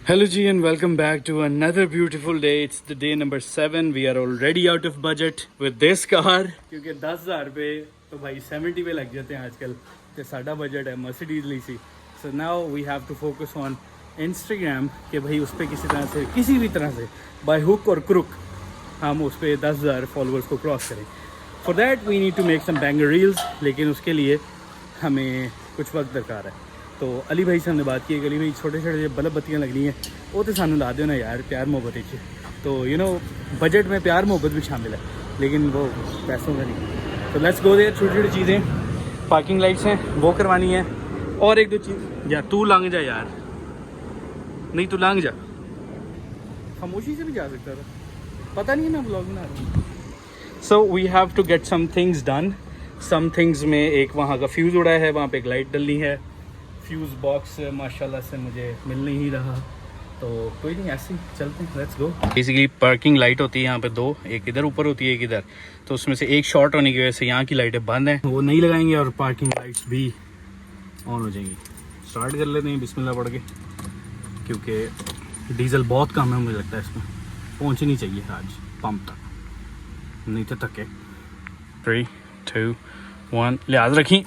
Hello G and welcome back to another beautiful day. It's the day number 7. We are already out of budget with this car क्योंकि 10,000 रुपये तो भाई 70 पे लग जाते हैं आजकल तो साढ़ा बजट है मर्सिडीज ली सी. So now we have to focus on Instagram कि भाई उस पर किसी भी तरह से बाय हुक और क्रुक हम उस पर 10,000 फॉलोअर्स को क्रॉस करें. For that we need to make some banger reels, लेकिन उसके लिए हमें कुछ वक्त दरकार है. तो अली भाई से हमने बात की. अली भाई छोटे छोटे बल्ब बत्तियाँ लगनी हैं वो तो सानू ला दो ना यार, प्यार मोहब्बत ही. तो यू नो बजट में प्यार मोहब्बत भी शामिल है लेकिन वो पैसों का नहीं. तो लेट्स गो देयर. छोटी छोटी चीज़ें, पार्किंग लाइट्स हैं वो करवानी है और एक दो चीज़. यार तू लंघ जा यार, नहीं तू लंघ जा. खामोशी से भी जा सकता था, पता नहीं है मैं ब्लॉग बना रहा हूँ. So we have to get some things done. Some things में एक वहाँ का फ्यूज़ उड़ा है, वहाँ पे एक लाइट डलनी है. फ्यूज़ बॉक्स माशाल्लाह से मुझे मिल नहीं रहा, तो कोई नहीं, ऐसे ही चलते हैं. Let's go. Basically parking light होती है यहाँ पे दो, एक इधर ऊपर होती है एक इधर. तो उसमें से एक शॉर्ट होने की वजह से यहाँ की लाइटें बंद हैं, वो नहीं लगाएंगे और पार्किंग लाइट्स भी ऑन हो जाएंगी. स्टार्ट कर लेते हैं बिस्मिल्लाह पढ़ के, क्योंकि डीजल बहुत कम है मुझे लगता है इसमें. पहुँचनी चाहिए आज पंप तक, नहीं तो थके. 3, 2, 1 लिहाज रखी.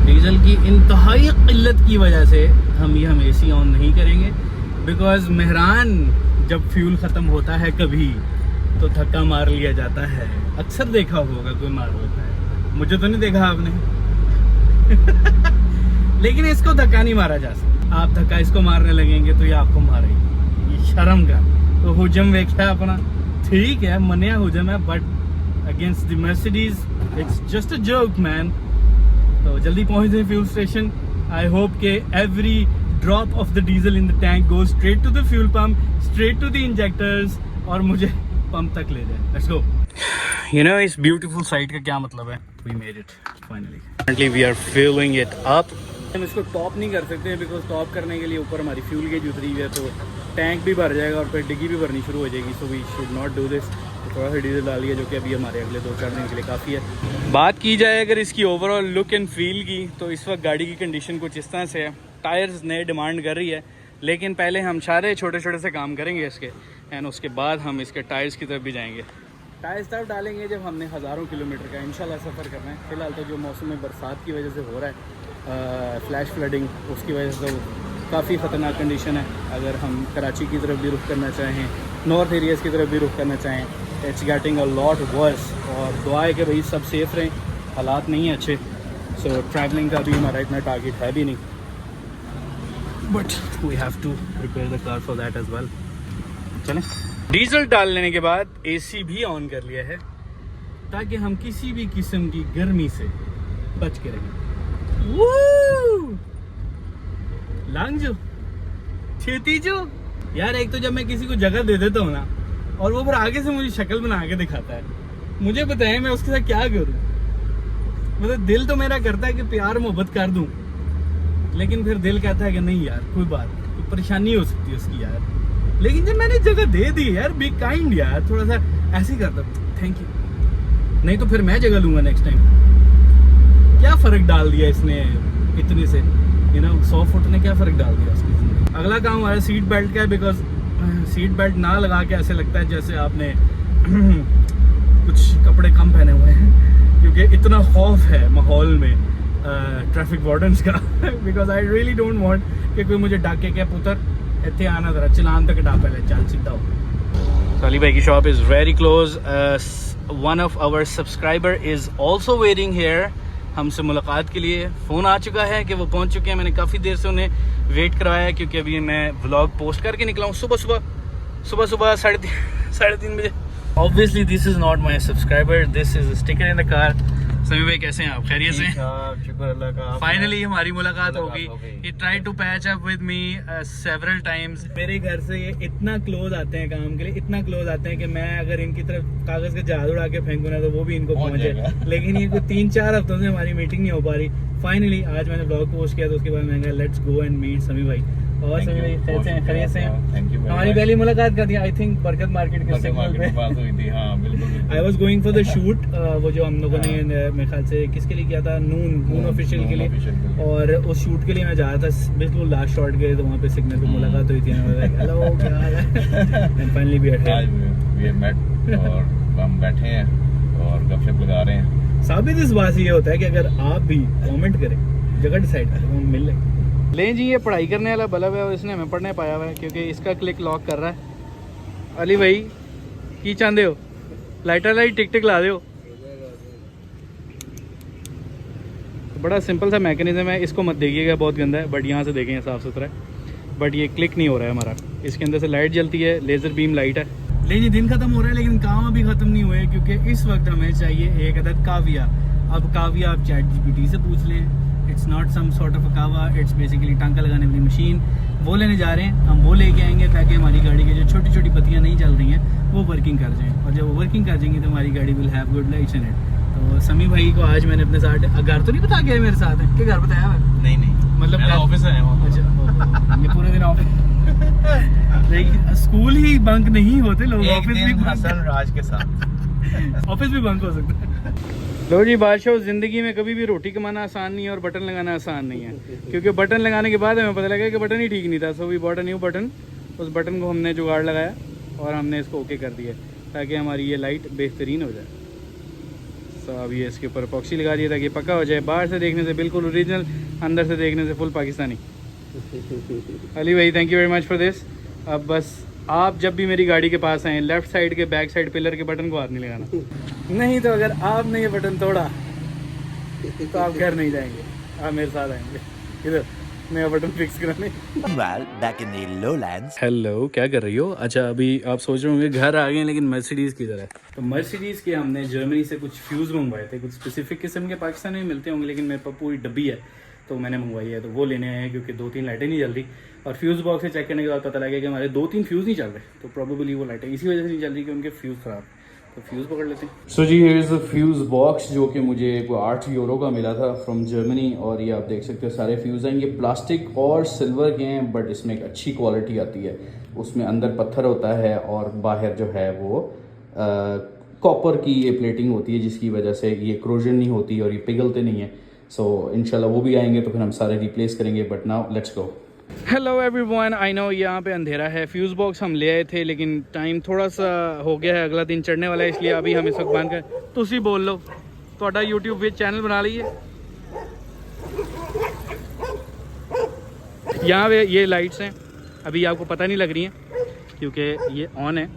डीजल की इंतहाई किल्लत की वजह से हम AC ऑन नहीं करेंगे, बिकॉज मेहरान जब फ्यूल ख़त्म होता है कभी तो धक्का मार लिया जाता है. अक्सर देखा होगा कोई मार होता है, मुझे तो नहीं देखा आपने. लेकिन इसको धक्का नहीं मारा जा सकता. आप धक्का इसको मारने लगेंगे तो ये आपको मारेगी. ये शर्म का तो हुजम वेख्या अपना. ठीक है मनिया हुजम है, but against the Mercedes it's just a joke man. तो जल्दी पहुंच जाए फ्यूल स्टेशन. आई होप के every drop of the diesel in the tank goes straight to the fuel pump, straight to the injectors और मुझे pump तक ले जाए. Let's go. यू नो इस ब्यूटीफुल साइट का क्या मतलब है. We made it finally. Currently we are filling it up. हम इसको टॉप नहीं कर सकते बिकॉज टॉप करने के लिए ऊपर हमारी फ्यूल गेज उतरी हुई है, तो टैंक भी भर जाएगा और फिर डिग्गी भी भरनी शुरू हो जाएगी. So we should not do this. थोड़ा सा डीजल डालिए जो कि अभी हमारे अगले 2-4 दिन के लिए काफ़ी है. बात की जाए अगर इसकी ओवरऑल लुक एंड फील की, तो इस वक्त गाड़ी की कंडीशन कुछ इस तरह से है. टायर्स नए डिमांड कर रही है, लेकिन पहले हम सारे छोटे छोटे से काम करेंगे इसके, एंड उसके बाद हम इसके टायर्स की तरफ भी जाएंगे. टायर्स तब डालेंगे जब हमने हज़ारों किलोमीटर का इंशाल्लाह सफ़र करना है. फिलहाल तो जो मौसम में बरसात की वजह से हो रहा है, फ्लैश फ्लडिंग, उसकी वजह से तो काफ़ी ख़तरनाक कंडीशन है. अगर हम कराची की तरफ भी रुख करना चाहें, नॉर्थ एरियाज़ की तरफ भी रुख करना चाहें, it's getting a lot worse. और दुआ है कि भाई सब सेफ़ रहें, हालात नहीं हैं अच्छे. सो ट्रैवलिंग का भी हमारा इतना टारगेट है भी नहीं, but we have to prepare the car for that as well. चलें. डीजल डाल लेने के बाद AC भी ऑन कर लिया है ताकि हम किसी भी किस्म की गर्मी से बच के रहें. लांग जो छेती जो यार, एक तो जब मैं किसी को जगह दे देता हूँ ना और वो फिर आगे से मुझे शक्ल बना के दिखाता है, मुझे बताएं मैं उसके साथ क्या करूँ. मतलब दिल तो मेरा करता है कि प्यार मोहब्बत कर दूँ, लेकिन फिर दिल कहता है कि नहीं यार कोई बात, कोई परेशानी हो सकती है उसकी यार. लेकिन जब मैंने जगह दे दी यार, बी काइंड यार, थोड़ा सा ऐसे ही करता, थैंक यू, नहीं तो फिर मैं जगह लूँगा नेक्स्ट टाइम. क्या फ़र्क डाल दिया इसने इतने से, यू नो 100 फुट ने क्या फ़र्क डाल दिया उसकी ज़िंदगी. अगला काम हमारा सीट बेल्ट का है, बिकॉज सीट बेल्ट ना लगा के ऐसे लगता है जैसे आपने कुछ कपड़े कम पहने हुए हैं, क्योंकि इतना खौफ है माहौल में ट्रैफिक वार्डन्स का. Because I really don't want कि कोई मुझे डाके क्या पुत्र इतने आना जरा चलान तक हटा, पहले चल सीधा हो. अली भाई की shop is very close. One of our subscriber is also waiting here. हमसे मुलाकात के लिए फ़ोन आ चुका है कि वो पहुंच चुके हैं. मैंने काफ़ी देर से उन्हें वेट करवाया है, क्योंकि अभी मैं व्लॉग पोस्ट करके निकला हूँ सुबह 3:30 बजे. Obviously this is not my subscriber, this is sticker in the car. समी भाई कैसे हैं आप, खैरियत से? शुक्र अल्लाह का. फाइनली हमारी मुलाकात हो गई. He try to patch up with me several times. मेरे घर से ये इतना क्लोज आते हैं काम के लिए, इतना क्लोज आते हैं कि मैं अगर इनकी तरफ कागज का जहाज उड़ा के फेंकूँ ना तो वो भी इनको पहुंचे. लेकिन ये कोई 3-4 हफ्तों से हमारी मीटिंग नहीं हो पा रही. फाइनली आज मैंने ब्लॉग पोस्ट किया तो उसके बाद मैंने कहा लेट्स गो एंड मीट समी भाई. और सभी भाई खैरियत से हैं। Thank you. हमारी पहली मुलाकात कर दी आई थिंक बरकत मार्केट के सिग्नल पे पास हुई थी। हाँ बिल्कुल। I was going for the shoot, वो जो हम लोगों ने मेरे ख्याल से किसके लिए किया था, नून ऑफिशियल के लिए। और उस शूट के लिए मैं जा रहा था, बिल्कुल लास्ट शॉट गए तो वहाँ पे सिग्नल पे मुलाकात हुई थी। हेलो क्या हाल है, and finally we we met और हम बैठे हैं और गपशप लगा रहे हैं। साबित इस बात से ये होता है कि अगर आप भी कमेंट करें, जगह डिसाइड करें, हम मिल लें। ले जी, ये पढ़ाई करने वाला बल्ब है और इसने हमें पढ़ने पाया हुआ है क्योंकि इसका क्लिक लॉक कर रहा है। अली भाई की चाहते हो, लाइटर लाइट टिक टिक ला दो। तो बड़ा सिंपल सा मैकेनिज्म है, इसको मत देखिएगा, बहुत गंदा है, बट यहाँ से देखेंगे साफ़ सुथरा है। बट ये क्लिक नहीं हो रहा है हमारा, इसके अंदर से लाइट जलती है, लेज़र बीम लाइट है। लेकिन दिन खत्म हो रहा है लेकिन काम अभी ख़त्म नहीं हुए क्योंकि इस वक्त हमें चाहिए एक अदद काविया। अब काविया आप ChatGPT से पूछ लें, it's not some sort of a kahwa, it's basically टांका लगाने वाली मशीन। वो लेने जा रहे हैं, हम वो लेके आएंगे ताकि हमारी गाड़ी की जो छोटी छोटी बत्तियाँ नहीं जल रही हैं वो वर्किंग कर जाएँ, और जब वो वर्किंग कर जाएंगी तो हमारी गाड़ी will have good lights in it. तो समी भाई को आज मैंने अपने साथ, घर तो नहीं बता गया मेरे साथ है, क्या घर बताया हुआ? नहीं मतलब ऑफिस है। अच्छा, ये पूरे दिन ऑफिस लेकिन स्कूल ही बंक नहीं होते लोग, ऑफिस भी हसन राज के साथ ऑफिस भी बंक हो सकता है। लो जी, बादशाह, ज़िंदगी में कभी भी रोटी कमाना आसान नहीं है और बटन लगाना आसान नहीं है, क्योंकि बटन लगाने के बाद हमें पता लगा कि बटन ही ठीक नहीं था। So we bought a new button. उस बटन को हमने जुगाड़ लगाया और हमने इसको ओके कर दिया ताकि हमारी ये लाइट बेहतरीन हो जाए। सो अब ये इसके ऊपर एपॉक्सी लगा दिया ताकि पक्का हो जाए, बाहर से देखने से बिल्कुल ओरिजिनल, अंदर से देखने से फुल पाकिस्तानी। अली भाई thank you very much for this. अब बस आप जब भी मेरी गाड़ी के पास आएँ, लेफ्ट साइड के बैक साइड पिलर के बटन को हाथ नहीं लगाना, नहीं तो अगर आपने ये बटन तोड़ा तो आप घर नहीं जाएंगे, आप मेरे साथ आएंगे इधर नया बटन फिक्स कराने। हेलो, क्या कर रही हो? अच्छा, अभी आप सोच रहे होंगे घर आ गए लेकिन मर्सिडीज़ किधर है? तो मर्सिडीज़ के हमने जर्मनी से कुछ फ्यूज़ मंगवाए थे, कुछ स्पेसिफिक किस्म के पाकिस्तान में मिलते होंगे लेकिन मेरे पास पूरी डब्बी है तो मैंने मंगवाई है, तो वो लेने आए हैं क्योंकि 2-3 लाइटें नहीं जल रही। और फ्यूज़ बॉक्स से चेक करने के बाद पता लगा कि हमारे 2-3 फ्यूज़ नहीं चल रहे, तो प्रोबेबली वो लाइटें इसी वजह से नहीं चल रही कि उनके फ्यूज़ ख़राब, तो फ्यूज़ पकड़ लेते हैं। सो जी, here is the fuse box जो कि मुझे 8 यूरो का मिला था फ्रॉम जर्मनी, और ये आप देख सकते हो सारे फ्यूज़ हैं। ये प्लास्टिक और सिल्वर के हैं बट इसमें एक अच्छी क्वालिटी आती है, उसमें अंदर पत्थर होता है और बाहर जो है वो कॉपर की ये प्लेटिंग होती है जिसकी वजह से ये क्रोजन नहीं होती और ये पिघलते नहीं है। सो इंशाल्लाह वो भी आएंगे तो फिर हम सारे रिप्लेस करेंगे, but now let's go. Hello everyone, I know यहाँ पे अंधेरा है। फ्यूज़ बॉक्स हम ले आए थे लेकिन टाइम थोड़ा सा हो गया है, अगला दिन चढ़ने वाला है, इसलिए अभी हम इस वक्त बंद कर। तुसी बोल लो, थोड़ा यूट्यूब विच चैनल बना लीजिए। यहाँ पे ये लाइट्स हैं, अभी आपको पता नहीं लग रही हैं क्योंकि ये ऑन है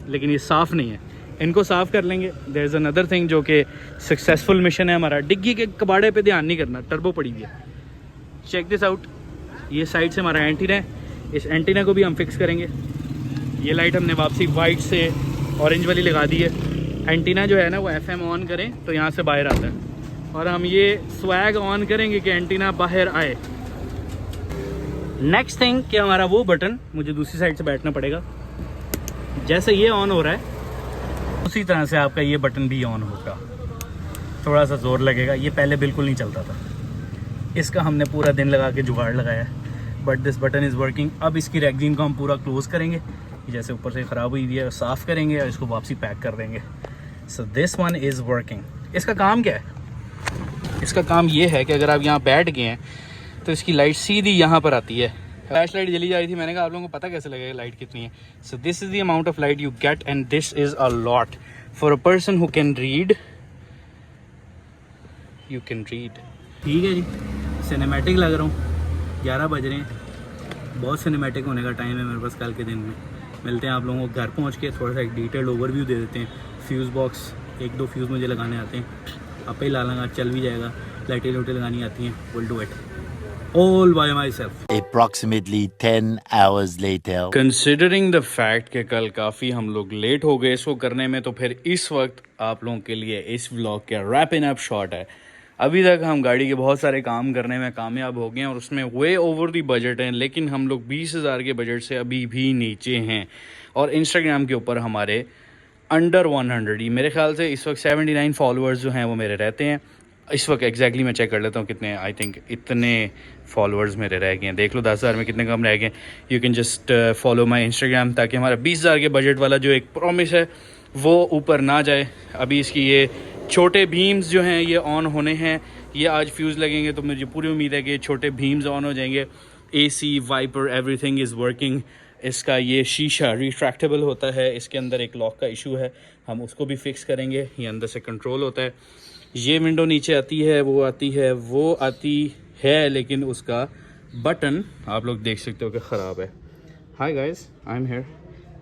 लेकिन ये साफ़ नहीं है, इनको साफ़ कर लेंगे। देयर इज़ अनदर थिंग जो कि सक्सेसफुल मिशन है हमारा। डिग्गी के कबाड़े पे ध्यान नहीं करना, टर्बो पड़ी हुई है। चेक दिस आउट, ये साइड से हमारा एंटीना है, इस एंटीना को भी हम फिक्स करेंगे। ये लाइट हमने वापसी वाइट से ऑरेंज वाली लगा दी है। एंटीना जो है ना वो FM ऑन करें तो यहाँ से बाहर आता है, और हम ये स्वैग ऑन करेंगे कि एंटीना बाहर आए। नेक्स्ट थिंग कि हमारा वो बटन, मुझे दूसरी साइड से बैठना पड़ेगा, जैसे ये ऑन हो रहा है उसी तरह से आपका ये बटन भी ऑन होगा। थोड़ा सा ज़ोर लगेगा, ये पहले बिल्कुल नहीं चलता था, इसका हमने पूरा दिन लगा के जुगाड़ लगाया है, but this button is working. अब इसकी रैगजीन को हम पूरा क्लोज़ करेंगे, जैसे ऊपर से ख़राब हुई है साफ़ करेंगे और इसको वापसी पैक कर देंगे। So this one is working. इसका काम क्या है? इसका काम ये है कि अगर आप यहाँ बैठ गए हैं तो इसकी लाइट सीधी यहाँ पर आती है। फ्लैश लाइट जली जा रही थी, मैंने कहा आप लोगों को पता कैसे लगेगा लाइट कितनी है। So this is the amount of light you get and this is a lot for a person who can read. You can read. ठीक है जी, सिनेमैटिक लग रहा हूँ, 11 बज रहे हैं, बहुत सिनेमैटिक होने का टाइम है मेरे पास कल के दिन में। मिलते हैं आप लोगों को घर पहुँच के, थोड़ा सा एक डिटेल्ड ओवरव्यू दे देते हैं। फ्यूज़ बॉक्स 1-2 फ्यूज़ मुझे लगाने आते हैं, आप ही ला लूँगा, चल भी जाएगा। लाइटें लोटें लगानी आती हैं, will do it all by myself. Approximately 10 hours later. Considering the fact कि कल काफ़ी हम लोग लेट हो गए इसको करने में, तो फिर इस वक्त आप लोगों के लिए इस व्लॉग का रैप इन अप शॉट है। अभी तक हम गाड़ी के बहुत सारे काम करने में कामयाब हो गए हैं और उसमें वे ओवर दी बजट हैं, लेकिन हम लोग 20,000 के बजट से अभी भी नीचे हैं। और इंस्टाग्राम के ऊपर हमारे अंडर 100 ही, मेरे ख्याल से इस वक्त 79 फॉलोअर्स जो हैं वो मेरे रहते हैं। इस वक्त एग्जैक्टली मैं चेक कर लेता हूँ कितने, आई थिंक इतने फॉलोअर्स मेरे रह गए हैं। देख लो 10,000 में कितने कम रह गए। You can just follow my Instagram, ताकि हमारा 20,000 के बजट वाला जो एक प्रॉमिस है वो ऊपर ना जाए। अभी इसकी ये छोटे भीम्स जो हैं ये ऑन होने हैं, ये आज फ्यूज़ लगेंगे, तो मुझे पूरी उम्मीद है कि छोटे भीम्स ऑन हो जाएंगे। AC, wiper, everything is working. इसका ये शीशा रिट्रैक्टेबल होता है, इसके अंदर एक लॉक का इशू है, हम उसको भी फिक्स करेंगे। ये अंदर से कंट्रोल होता है। ये विंडो नीचे आती है, वो आती है, लेकिन उसका बटन आप लोग देख सकते हो कि ख़राब है। Hi guys, I am here.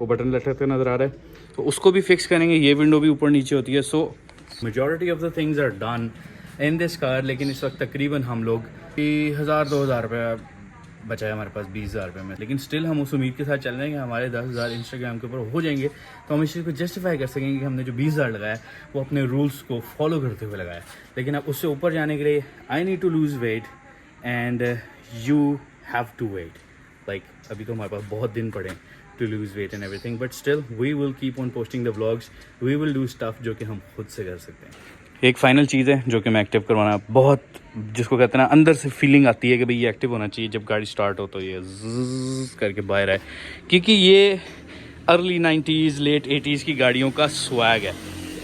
वो बटन लटकते नज़र आ रहा है, तो उसको भी फिक्स करेंगे। ये विंडो भी ऊपर नीचे होती है। So majority of the things are done in this car. लेकिन इस वक्त तकरीबन हम लोग 1,000-2,000 रुपये बचा है हमारे पास 20,000 रुपये में। लेकिन स्टिल हम उस उम्मीद के साथ चल रहे हैं कि हमारे 10,000 इंस्टाग्राम के ऊपर हो जाएंगे, तो हम इस चीज़ को जस्टिफाई कर सकेंगे कि हमने जो 20,000 लगाया वो अपने रूल्स को फॉलो करते हुए लगाया। लेकिन अब उससे ऊपर जाने के लिए I need to lose weight and you have to wait. Like अभी तो हमारे पास बहुत दिन पड़े to lose weight and everything, but still we will keep on posting the vlogs, we will do stuff जो कि हम खुद से कर सकते हैं। एक फ़ाइनल चीज़ है जो कि मैं एक्टिव करवाना बहुत, जिसको कहते हैं ना, अंदर से फीलिंग आती है कि भाई ये एक्टिव होना चाहिए। जब गाड़ी स्टार्ट हो तो ये ज़्ज़ करके बाहर आए, क्योंकि ये अर्ली 90s लेट 80s की गाड़ियों का स्वैग है।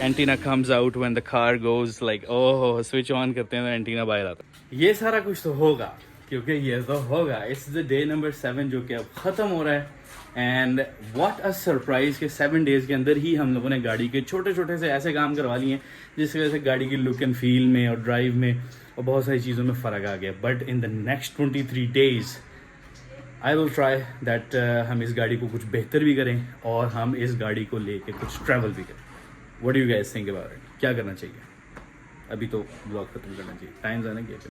Antenna comes out when the car goes like, oh, switch on करते हैं तो एंटीना बाहर आता है। ये सारा कुछ तो होगा, क्योंकि ये तो होगा। इट्स द डे नंबर 7 जो कि अब ख़त्म हो रहा है। एंड व्हाट अ सरप्राइज़ के 7 डेज़ के अंदर ही हम लोगों ने गाड़ी के छोटे छोटे से ऐसे काम करवा लिए हैं जिसकी वजह से गाड़ी की लुक एंड फील में और ड्राइव में और बहुत सारी चीज़ों में फ़र्क आ गया। But in the next 23 days I will try that हम इस गाड़ी को कुछ बेहतर भी करें और हम इस गाड़ी को लेके कुछ ट्रैवल भी करें। What do you guys think about it? क्या करना चाहिए? अभी तो ब्लॉग खत्म करना चाहिए, टाइम जाना क्या।